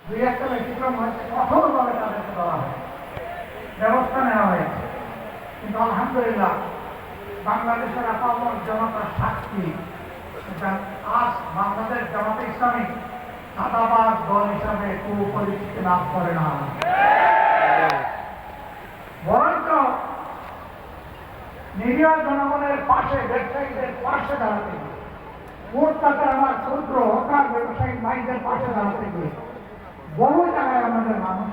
দুই একটা ব্যতিক্রম হয়েছে, কঠোরভাবে তাদেরকে ধরা হয়, ব্যবস্থা নেওয়া হয়েছে। কিন্তু আলহামদুলিল্লাহ বাংলাদেশের আপামর জনতার সাক্ষী, আজ বাংলাদেশ জামাতে ইসলামী চাঁদাবাজ দল হিসাবে কোনো পরিচিতি লাভ করে না, বরঞ্চ নিরীহ জনগণের পাশে, ব্যবসায়ীদের পাশে দাঁড়াতে গিয়ে, কোট টাকার আমার ক্ষুদ্র হকার ব্যবসায়ী ভাইদের পাশে দাঁড়াতে গিয়ে বহু জায়গায় আমাদের মানুষ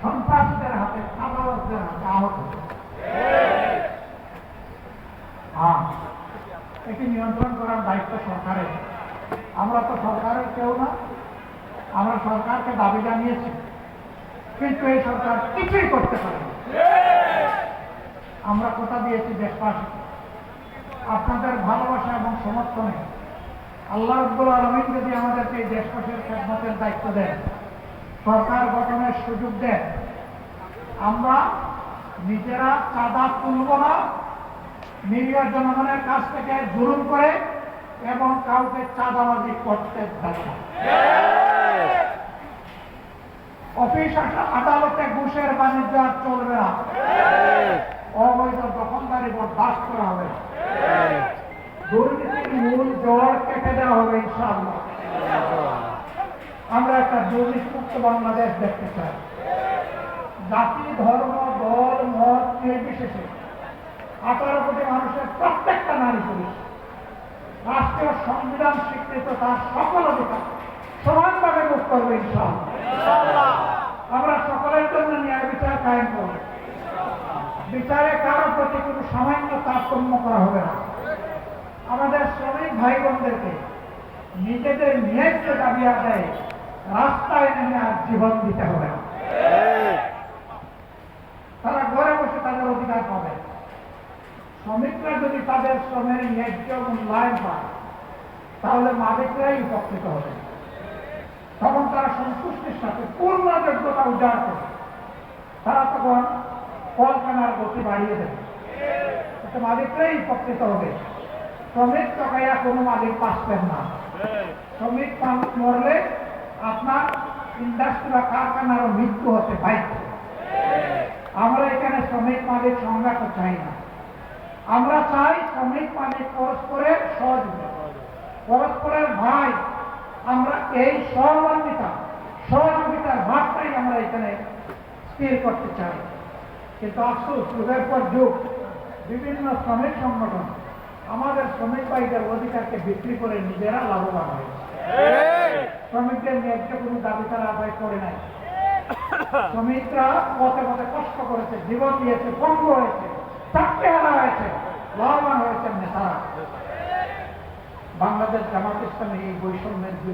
সন্ত্রাসীদের হাতে, চাঁদাবাজদের হাতে আহত হচ্ছে। একে নিয়ন্ত্রণ করার দায়িত্ব সরকারের। আমরা তো সরকারের কেউ না, আমরা সরকারকে দাবি জানিয়েছি, কিন্তু এই সরকার কিছুই করতে পারে না। আমরা কথা দিয়েছি দেশবাসী, আপনাদের ভালোবাসা এবং সমর্থনে আল্লাহ রাব্বুল আলামিন যদি আমাদেরকে এই দেশবাসীর খেদমতের দায়িত্ব দেন, সরকার গঠনের সুযোগ দেন, আমরা নিজেরা চাঁদা তুলব না, নিরীহ জনগণের কাছ থেকে জুলুম করে এবং কাউকে চাঁদাবাজি করতে দেব না। অফিস আদালতে ঘুষের বাণিজ্য আর চলবে না, অবৈধ দখলদারি বরদাস্ত করা হবে, দুর্নীতির মূল জড় কেটে দেওয়া হবে ইনশাআল্লাহ। আমরা একটা দুর্নীতিমুক্ত বাংলাদেশ দেখতে চাই। জাতি, ধর্ম, দল, মত নির্বিশেষে 18 কোটি মানুষের প্রত্যেকটা নারী পুরুষ রাষ্ট্রীয় সংবিধান স্বীকৃত তার সকল অধিকার সমানভাবে ভোগ করবে ইনশাআল্লাহ। আমরা সকলের জন্য ন্যায় বিচার কায়েম করব, বিচারে কারো প্রতি কোনো সামান্য তারতম্য করা হবে না। আমাদের শ্রমিক ভাই বোনদেরকে নিজেদের ন্যায্য দাবি আদায়ে রাস্তায় নেমে আর জীবন দিতে হবে না। তারা ঘরে বসে তাদের অধিকার পাবে। শ্রমিকরা যদি তাদের শ্রমের ন্যায্য মূল্যায়ন পায়, তাহলে মালিকরাই উপকৃত হবে। তখন তারা সন্তুষ্টির সাথে পূর্ণ যোগ্যতা উজাড় করবে। তারা তখন কলকারখানার গতি বাড়িয়ে দেবে, মালিকরাই উপকৃত হবে। শ্রমিক টাকাইয়া কোনো মালিক পাচ্ছেন না। শ্রমিক মরলে আপনার ইন্ডাস্ট্রি বা কারখানারও মৃত্যু হতে বাধ্য। আমরা এখানে শ্রমিক মালিক সংঘাত চাই না, আমরা চাই শ্রমিক মালিক পরস্পরের সহযোগিতা, পরস্পরের ভাই। আমরা এই সহযোগিতার ভাবটাই আমরা এখানে স্থির করতে চাই। কিন্তু আফসোস, যুগের পর যুগ বিভিন্ন শ্রমিক সংগঠন আমাদের শ্রমিক ভাইদের অধিকারকে বিক্রি করে নিজেরা লাভবান হয়েছে। শ্রমিকদের ন্যায্য কোনো দাবি তারা আদায় করে নাই। শ্রমিকরা পথে পথে কষ্ট করেছে, জীবন দিয়েছে, পঙ্গু হয়েছে, চাকরি হারা হয়েছে, লাভবান হয়েছেন নেতারা। বাংলাদেশ জামাত ইসলামী এই বৈষম্যের বিরুদ্ধে